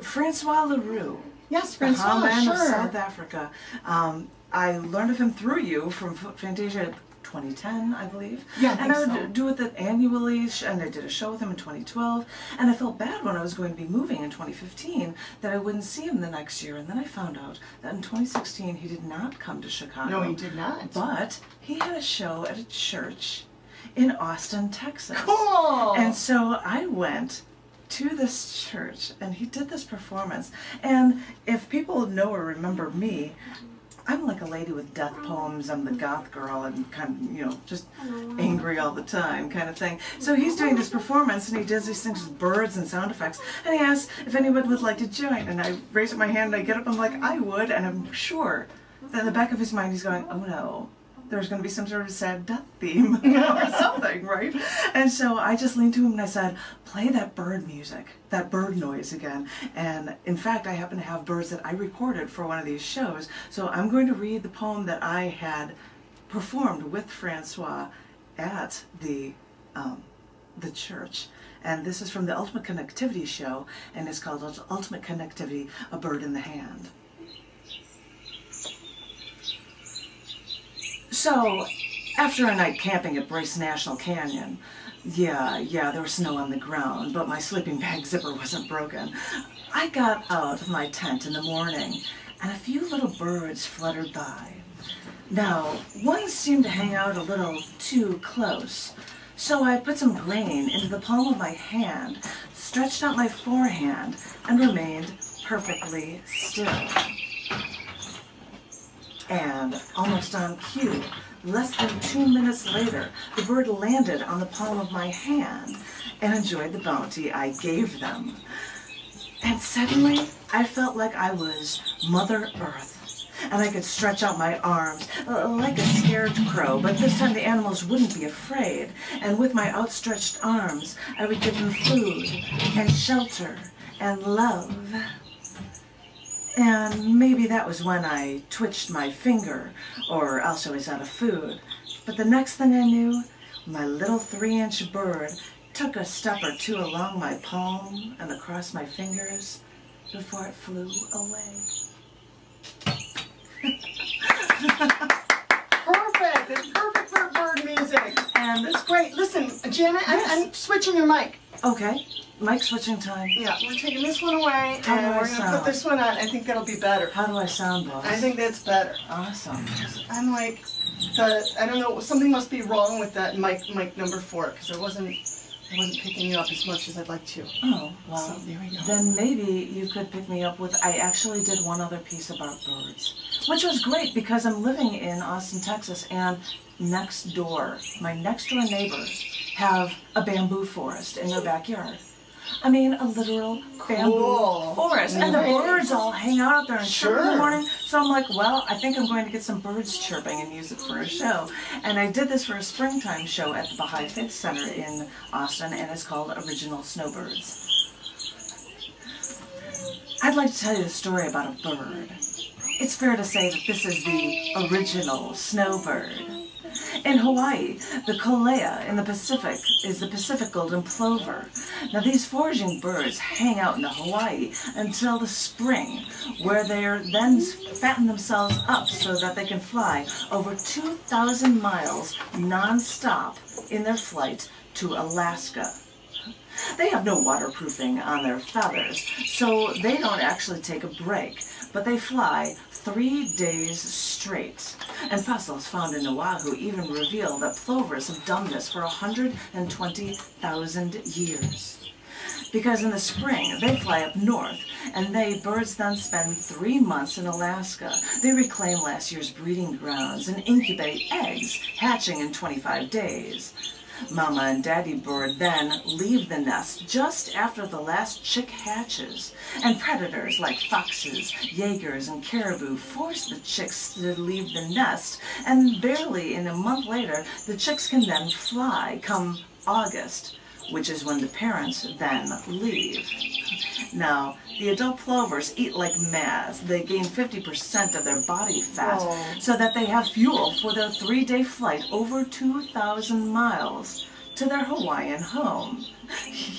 Francois Leroux. Yes, The Francois, man sure. of South Africa. I learned of him through you from Fantasia 2010, I believe. Yeah, and I think would so. do it annually, and I did a show with him in 2012. And I felt bad when I was going to be moving in 2015 that I wouldn't see him the next year. And then I found out that in 2016 he did not come to Chicago. No, he did not. But he had a show at a church in Austin, Texas. Cool! And so I went to this church and he did this performance. And if people know or remember me, I'm like a lady with death poems. I'm the goth girl and kind of, you know, just angry all the time kind of thing. So he's doing this performance and he does these things with birds and sound effects. And he asks if anyone would like to join. And I raise up my hand and I get up. I'm like, I would. And I'm sure that in the back of his mind he's going, oh no, there's going to be some sort of sad death theme or something, right? And so I just leaned to him and I said, play that bird music, that bird noise again. And in fact, I happen to have birds that I recorded for one of these shows. So I'm going to read the poem that I had performed with Francois at the church. And this is from the Ultimate Connectivity show, and it's called Ultimate Connectivity, A Bird in the Hand. So, after a night camping at Bryce National Canyon, yeah, there was snow on the ground, but my sleeping bag zipper wasn't broken. I got out of my tent in the morning, and a few little birds fluttered by. Now, one seemed to hang out a little too close, so I put some grain into the palm of my hand, stretched out my forehand, and remained perfectly still. And almost on cue, less than 2 minutes later, the bird landed on the palm of my hand and enjoyed the bounty I gave them. And suddenly, I felt like I was Mother Earth, and I could stretch out my arms like a scared crow, but this time the animals wouldn't be afraid, and with my outstretched arms, I would give them food and shelter and love. And maybe that was when I twitched my finger, or else I was out of food. But the next thing I knew, my little 3-inch bird took a step or two along my palm and across my fingers before it flew away. Perfect! It's perfect for bird music. And It's great. Listen, Janet, I'm switching your mic. okay, mic switching time. Yeah, we're taking this one away, How do and I we're going to sound? put this one on. I think that'll be better. How do I sound, boss? I think that's better. Awesome. I'm like, I don't know, something must be wrong with that mic number 4, because I wasn't picking you up as much as I'd like to. Oh, well, So, there we go. then maybe you could pick me up with, I actually did one other piece about birds, which was great because I'm living in Austin, Texas, and next door, my next door neighbors have a bamboo forest in their backyard. I mean, a literal bamboo Cool. forest. And the Nice. birds all hang out up there and chirp in the Sure. morning. So I'm like, well, I think I'm going to get some birds chirping and use it for a show. And I did this for a springtime show at the Baha'i Faith Center in Austin, and it's called Original Snowbirds. I'd like to tell you a story about a bird. It's fair to say that this is the original snowbird. In Hawaii, the kolea in the Pacific is the Pacific golden plover. Now these foraging birds hang out in Hawaii until the spring, where they are then fatten themselves up so that they can fly over 2,000 miles non-stop in their flight to Alaska. They have no waterproofing on their feathers, so they don't actually take a break, but they fly 3 days straight. And fossils found in Oahu even reveal that plovers have done this for 120,000 years. Because in the spring, they fly up north, and birds then spend 3 months in Alaska. They reclaim last year's breeding grounds and incubate eggs, hatching in 25 days. Mama and Daddy bird then leave the nest just after the last chick hatches, and predators like foxes, jaegers, and caribou force the chicks to leave the nest, and barely in a month later, the chicks can then fly come August, which is when the parents then leave. Now, the adult plovers eat like mad. They gain 50% of their body fat so that they have fuel for their 3-day flight over 2,000 miles to their Hawaiian home.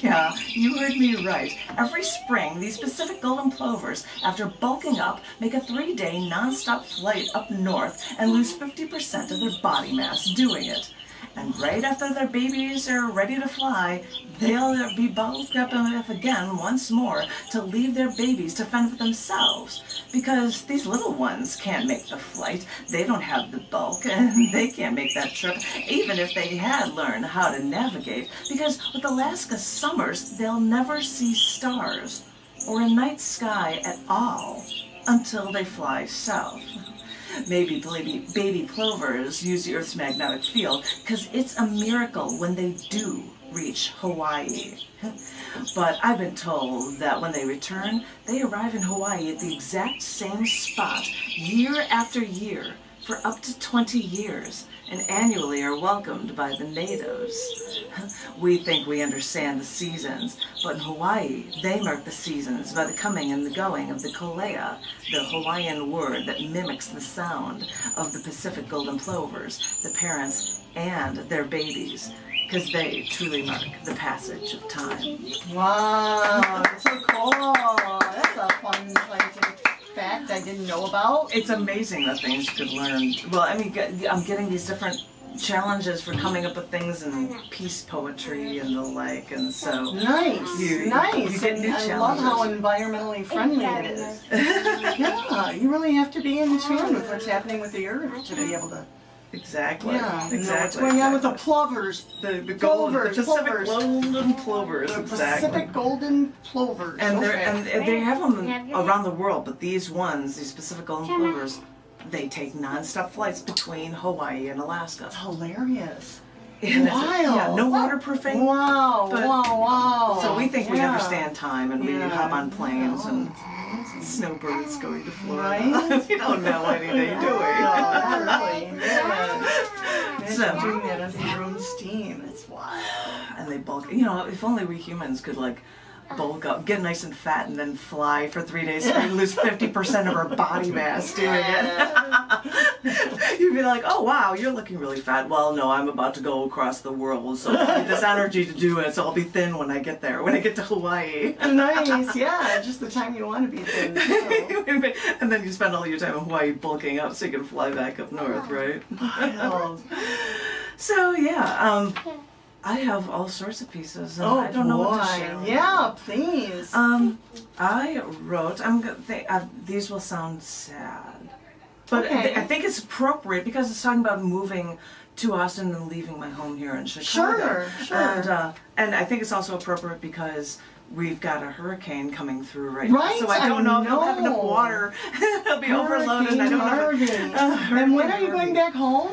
Yeah, you heard me right. Every spring, these Pacific golden plovers, after bulking up, make a 3-day non-stop flight up north and lose 50% of their body mass doing it. And right after their babies are ready to fly, they'll be bulked up again once more to leave their babies to fend for themselves. Because these little ones can't make the flight. They don't have the bulk, and they can't make that trip, even if they had learned how to navigate. Because with Alaska summers, they'll never see stars or a night sky at all until they fly south. Maybe baby plovers use the Earth's magnetic field because it's a miracle when they do reach Hawaii. But I've been told that when they return, they arrive in Hawaii at the exact same spot year after year for up to 20 years and annually are welcomed by the natives. We think we understand the seasons, but in Hawaii, they mark the seasons by the coming and the going of the kolea, the Hawaiian word that mimics the sound of the Pacific golden plovers, the parents and their babies, because they truly mark the passage of time. Wow, that's so cool. That's a fun scientific fact I didn't know about. It's amazing the things you could learn. Well, I mean, I'm getting these different challenges for coming up with things in peace poetry and the like, and so nice. You get new challenges. I love how environmentally friendly it is. Yeah, you really have to be in tune with what's happening with the earth to be able to. Exactly. Yeah, exactly. What's going on with the plovers, the Pacific golden plovers, the exactly. Pacific golden plovers. And okay. they have them around the world, but these Pacific golden plovers, they take non-stop flights between Hawaii and Alaska. It's hilarious. Wild. Yeah, no waterproofing. Wow, wow. So we think we understand time, and we hop on planes Oh, and snowbirds going to Florida. Right? We don't know anything, do we? No, not really. Yeah. So doing that under your own steam. It's wild. And they bulk. You know, if only we humans could like bulk up, get nice and fat, and then fly for 3 days straight and lose 50% of our body mass doing it. You'd be like, oh wow, you're looking really fat. Well, no, I'm about to go across the world, so I need this energy to do it, so I'll be thin when I get there, when I get to Hawaii. Nice, yeah, just the time you want to be thin. So. And then you spend all your time in Hawaii bulking up so you can fly back up north, right? Wild. So yeah, I have all sorts of pieces, and I don't know what to share. Yeah, please. I wrote. These will sound sad, but okay. I think it's appropriate because it's talking about moving to Austin and leaving my home here in Chicago. Sure. And I think it's also appropriate because we've got a hurricane coming through right Right, now, so I don't know if know. we'll have enough water. It'll be overloaded. I don't know. And when are you going back home?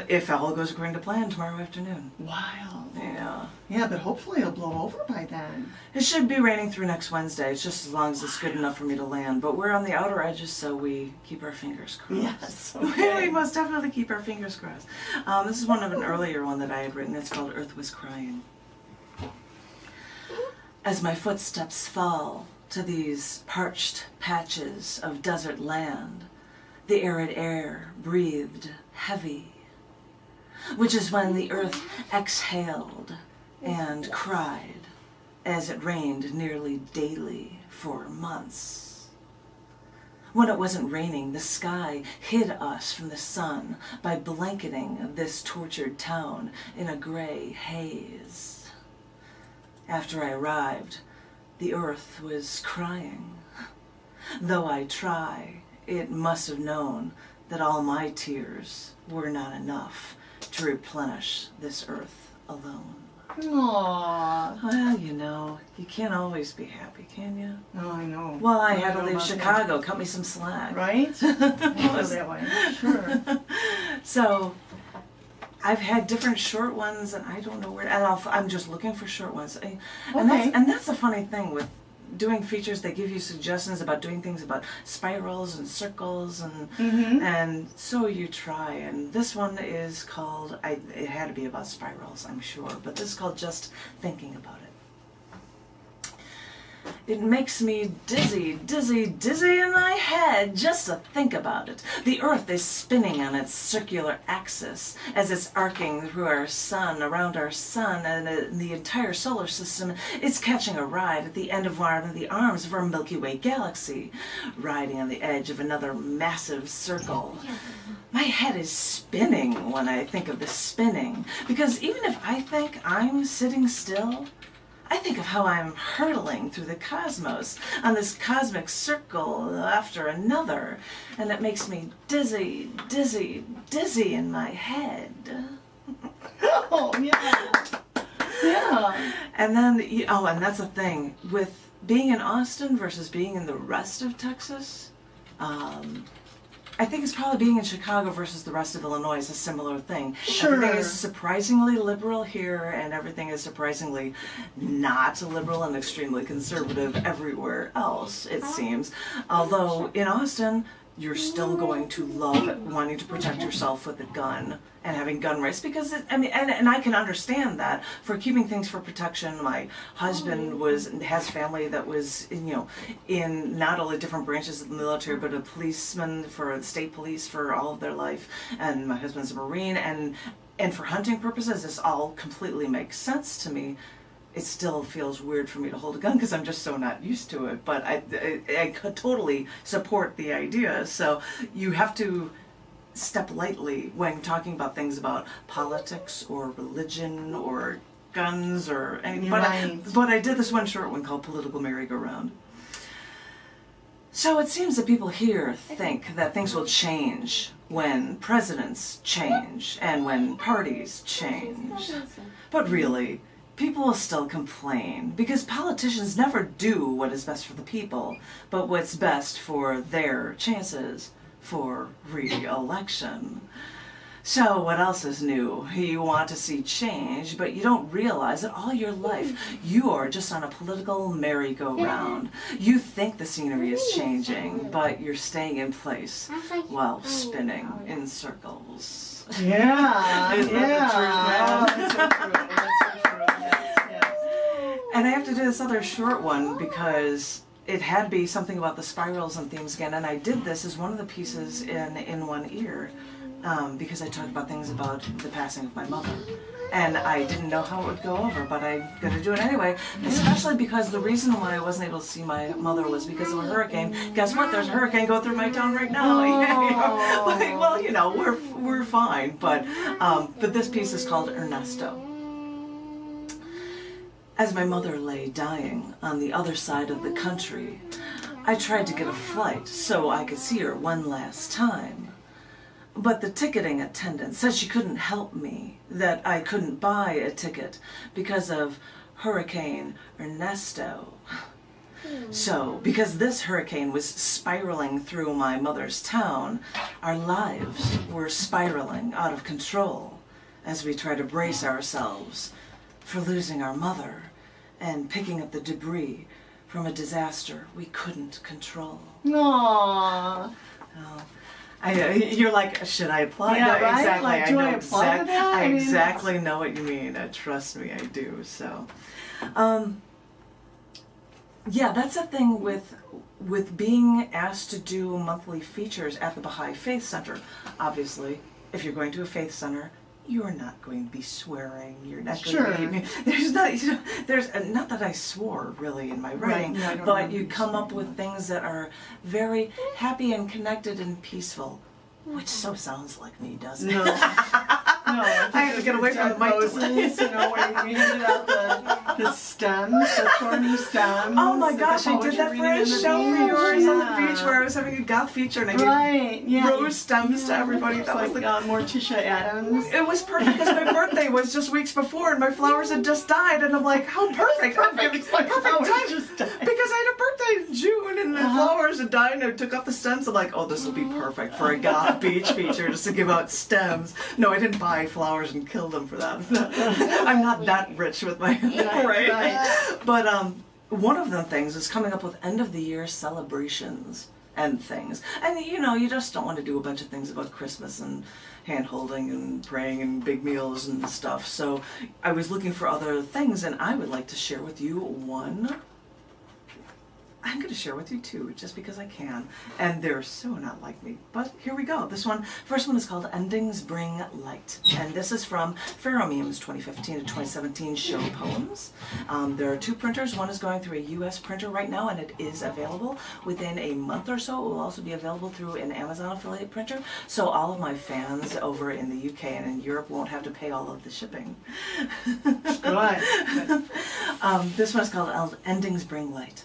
If all goes according to plan, tomorrow afternoon. Wild. Yeah. Yeah, but hopefully it'll blow over by then. It should be raining through next Wednesday. It's just as long as it's good enough for me to land. But we're on the outer edges, so we keep our fingers crossed. Yes. Okay. We must definitely keep our fingers crossed. This is one of an earlier one that I had written. It's called Earth Was Crying. As my footsteps fall to these parched patches of desert land, the arid air breathed heavy, which is when the earth exhaled and cried as it rained nearly daily for months. When it wasn't raining, the sky hid us from the sun by blanketing this tortured town in a gray haze. After I arrived, the earth was crying. Though I try, it must have known that all my tears were not enough to replenish this earth alone. Aww. Well, you know, you can't always be happy, can you? Oh, I know. Well, I had to leave Chicago. Cut me some slack. Right? That way. Sure. So, I've had different short ones, and I don't know where. And I'm just looking for short ones. And that's the funny thing with doing features. They give you suggestions about doing things about spirals and circles, and so you try. And this one is called. It had to be about spirals, I'm sure, but this is called Just Thinking About It. It makes me dizzy, dizzy, dizzy in my head just to think about it. The Earth is spinning on its circular axis as it's arcing through our sun, around our sun, and the entire solar system is catching a ride at the end of one of the arms of our Milky Way galaxy, riding on the edge of another massive circle. My head is spinning when I think of this spinning, because even if I think I'm sitting still, I think of how I'm hurtling through the cosmos on this cosmic circle after another, and it makes me dizzy, dizzy, dizzy in my head. Oh, yeah. Yeah. And then, and that's the thing, with being in Austin versus being in the rest of Texas, I think it's probably being in Chicago versus the rest of Illinois is a similar thing. Sure. Everything is surprisingly liberal here, and everything is surprisingly not liberal and extremely conservative everywhere else, it seems. Although in Austin, you're still going to love wanting to protect yourself with a gun and having gun rights, because and I can understand that for keeping things for protection. My husband has family that was in not only different branches of the military, but a policeman for the state police for all of their life, and my husband's a Marine, and for hunting purposes, this all completely makes sense to me. It still feels weird for me to hold a gun because I'm just so not used to it, but I could totally support the idea. So you have to step lightly when talking about things about politics or religion or guns or anything. Right. But I did this one short one called Political Merry-Go-Round. So it seems that people here think that things will change when presidents change and when parties change. But really, people will still complain because politicians never do what is best for the people, but what's best for their chances for re-election. So what else is new? You want to see change, but you don't realize that all your life you are just on a political merry-go-round. You think the scenery is changing, but you're staying in place while spinning in circles. Yeah. Isn't that the truth, man? Oh, that's so true. That's so true. Yes. And I have to do this other short one because it had to be something about the spirals and themes again, and I did this as one of the pieces in One Ear because I talked about things about the passing of my mother. And I didn't know how it would go over, but I'm going to do it anyway, especially because the reason why I wasn't able to see my mother was because of a hurricane. Guess what? There's a hurricane going through my town right now. Well, we're fine, but this piece is called Ernesto. As my mother lay dying on the other side of the country, I tried to get a flight so I could see her one last time. But the ticketing attendant said she couldn't help me, that I couldn't buy a ticket because of Hurricane Ernesto. So, because this hurricane was spiraling through my mother's town, our lives were spiraling out of control as we tried to brace ourselves for losing our mother and picking up the debris from a disaster we couldn't control. Aww. You're like, should I apply? Yeah, No, right? exactly. Like, do I apply to that? I I mean, exactly know what you mean. Trust me, I do. So, yeah, that's the thing with being asked to do monthly features at the Baha'i Faith Center. Obviously, if you're going to a faith center, you're not going to be swearing. You're not going to be. There's not that I swore really in my writing, right. No, but you come up with things that are very happy and connected and peaceful, which so sounds like me, doesn't it? No. I have to get away from the mic. Moses, when we handed out the stems, the thorny stems. Oh my gosh, I did that for a show for yours on the beach where I was having a goth feature and I gave rose stems to everybody. That was like Morticia Adams. It was perfect because my birthday was just weeks before and my flowers had just died, and I'm like, how perfect! Perfect time because I had a birthday in June and the flowers had died and I took off the stems. I'm like, oh, this will be perfect for a goth beach feature just to give out stems. No, I didn't buy flowers and kill them for that. I'm not that rich with my right. But one of the things is coming up with end of the year celebrations and things. And you just don't want to do a bunch of things about Christmas and hand holding and praying and big meals and stuff. So I was looking for other things, and I would like to share with you one I'm going to share with you two, just because I can. And they're so not like me. But here we go. First one is called Endings Bring Light. And this is from Pheromemes 2015 to 2017 show poems. There are two printers. One is going through a US printer right now, and it is available. Within a month or so, it will also be available through an Amazon affiliate printer. So all of my fans over in the UK and in Europe won't have to pay all of the shipping. Right. This one is called Endings Bring Light.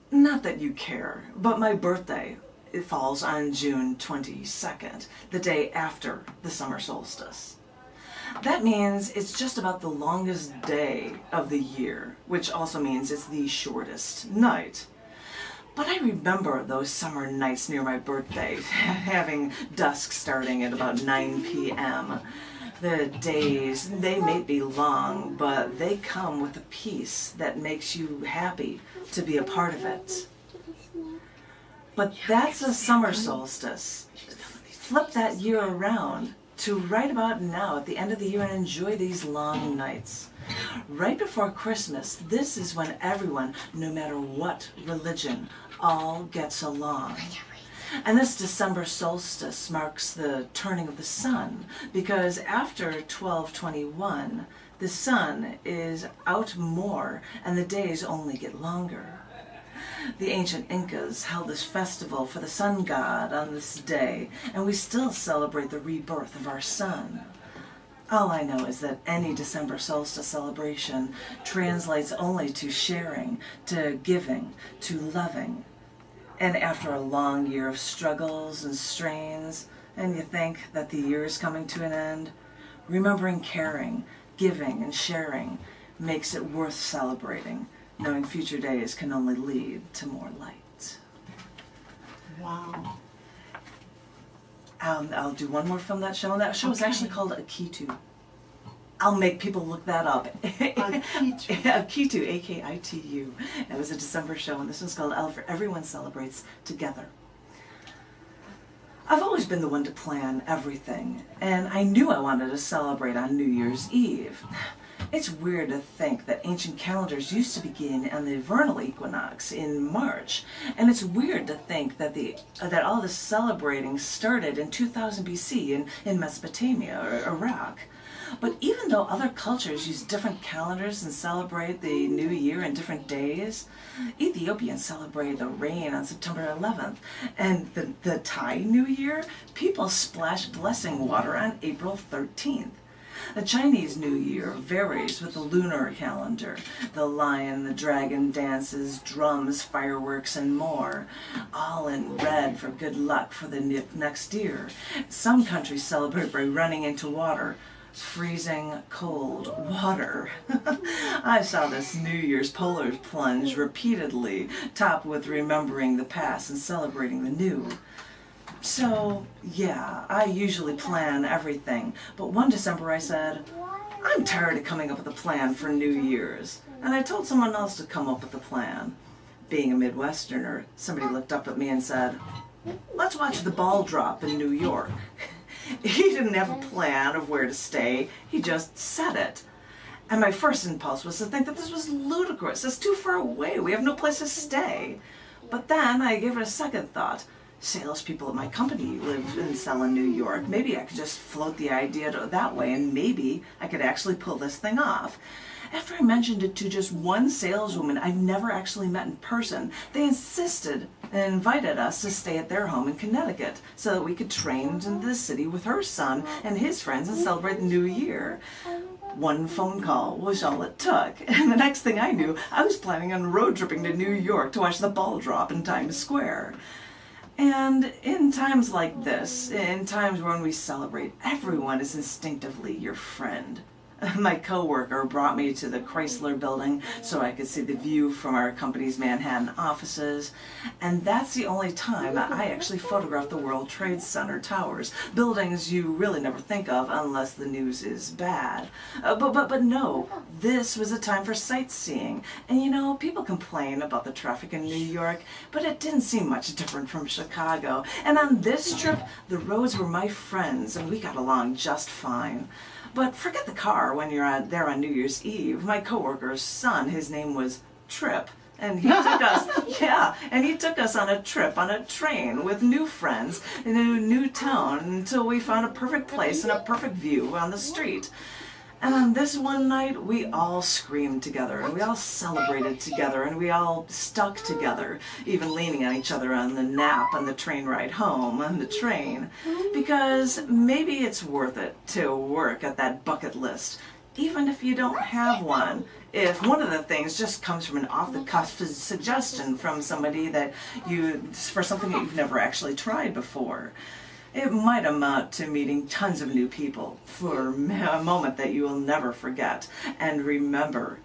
Not that you care, but my birthday, it falls on June 22nd, the day after the summer solstice. That means it's just about the longest day of the year, which also means it's the shortest night. But I remember those summer nights near my birthday, having dusk starting at about 9 p.m. The days, they may be long, but they come with a peace that makes you happy to be a part of it. But that's a summer solstice. Flip that year around to right about now at the end of the year and enjoy these long nights. Right before Christmas, this is when everyone, no matter what religion, all gets along. And this December solstice marks the turning of the sun, because after 12/21, the sun is out more and the days only get longer. The ancient Incas held this festival for the sun god on this day, and we still celebrate the rebirth of our sun. All I know is that any December solstice celebration translates only to sharing, to giving, to loving. And after a long year of struggles and strains, and you think that the year is coming to an end, remembering caring, giving, and sharing makes it worth celebrating, knowing future days can only lead to more light. Wow. I'll do one more from that show, and that show is actually called Akitu. I'll make people look that up. Akitu, A-K-I-T-U. It was a December show, and this one's called Everyone Celebrates Together. I've always been the one to plan everything, and I knew I wanted to celebrate on New Year's Eve. It's weird to think that ancient calendars used to begin on the vernal equinox in March, and it's weird to think that that all this celebrating started in 2000 BC in Mesopotamia or Iraq. But even though other cultures use different calendars and celebrate the new year in different days, Ethiopians celebrate the rain on September 11th, and the Thai New Year, people splash blessing water on April 13th. The Chinese New Year varies with the lunar calendar. The lion, the dragon dances, drums, fireworks, and more, all in red for good luck for the next year. Some countries celebrate by running into water. Freezing cold water. I saw this New Year's polar plunge repeatedly, topped with remembering the past and celebrating the new. So, yeah, I usually plan everything, but one December I said, I'm tired of coming up with a plan for New Year's, and I told someone else to come up with a plan. Being a Midwesterner, somebody looked up at me and said, let's watch the ball drop in New York. He didn't have a plan of where to stay, he just said it. And my first impulse was to think that this was ludicrous, it's too far away, we have no place to stay. But then I gave it a second thought. Salespeople at my company live and sell in New York. Maybe I could just float the idea that way, and maybe I could actually pull this thing off. After I mentioned it to just one saleswoman I've never actually met in person, they insisted and invited us to stay at their home in Connecticut so that we could train into the city with her son and his friends and celebrate the new year. One phone call was all it took, and the next thing I knew, I was planning on road tripping to New York to watch the ball drop in Times Square. And in times like this, in times when we celebrate, everyone is instinctively your friend. My coworker brought me to the Chrysler building so I could see the view from our company's Manhattan offices, and that's the only time I actually photographed the World Trade Center towers, buildings you really never think of unless the news is bad. But no, this was a time for sightseeing, and you know, people complain about the traffic in New York, but it didn't seem much different from Chicago, and on this trip, the roads were my friends, and we got along just fine. But forget the car when you're there on New Year's Eve. My coworker's son, his name was Trip, And he took us, and he took us on a trip on a train with new friends in a new town until we found a perfect place and a perfect view on the street. And on this one night, we all screamed together, and we all celebrated together, and we all stuck together, even leaning on each other on the nap on the train ride home on the train, because maybe it's worth it to work at that bucket list, even if you don't have one. If one of the things just comes from an off-the-cuff suggestion from somebody that for something that you've never actually tried before. It might amount to meeting tons of new people for a moment that you will never forget. And remember,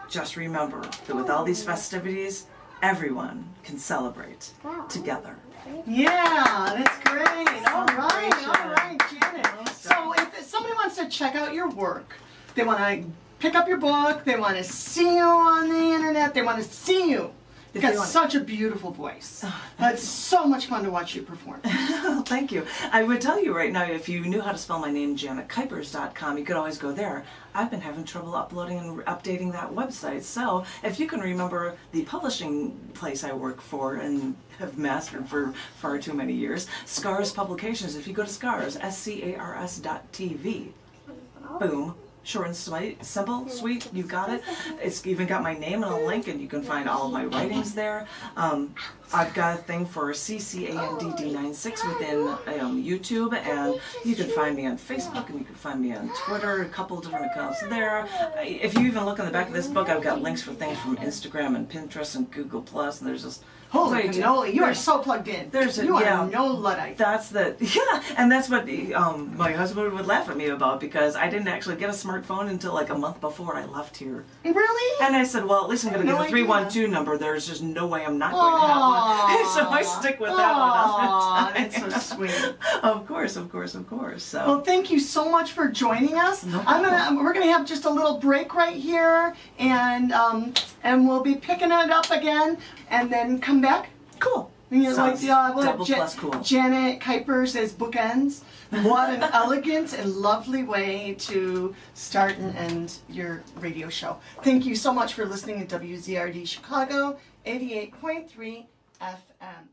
just remember that with all these festivities, everyone can celebrate together. Yeah, that's great. All right, Janet. So if somebody wants to check out your work, they want to pick up your book, they want to see you on the internet, they want to see you. You've got such a beautiful voice. It's so much fun to watch you perform. Thank you. I would tell you right now, if you knew how to spell my name, JanetKuypers.com, you could always go there. I've been having trouble uploading and updating that website, so if you can remember the publishing place I work for and have mastered for far too many years, Scars Publications, if you go to Scars, SCARS.TV, boom. Short and sweet, simple, sweet, you got it. It's even got my name and a link, and you can find all of my writings there. I've got a thing for CCANDD96 within YouTube, and you can find me on Facebook, and you can find me on Twitter, a couple of different accounts there. If you even look on the back of this book, I've got links for things from Instagram and Pinterest and Google+, and there's just... Holy cannoli, you are so plugged in. You are no Luddite. That's and that's what my husband would laugh at me about, because I didn't actually get a smartphone until like a month before I left here. Really? And I said, well, at least I'm going to get a 312 number. There's just no way I'm not going to have one. So I stick with that one all the time. That's so sweet. Of course. So. Well, thank you so much for joining us. No we're gonna have just a little break right here, and we'll be picking it up again, and then come back. Cool. Like double plus cool. Janet Kuypers as bookends. What an elegant and lovely way to start and end your radio show. Thank you so much for listening to WZRD Chicago 88.3 FM.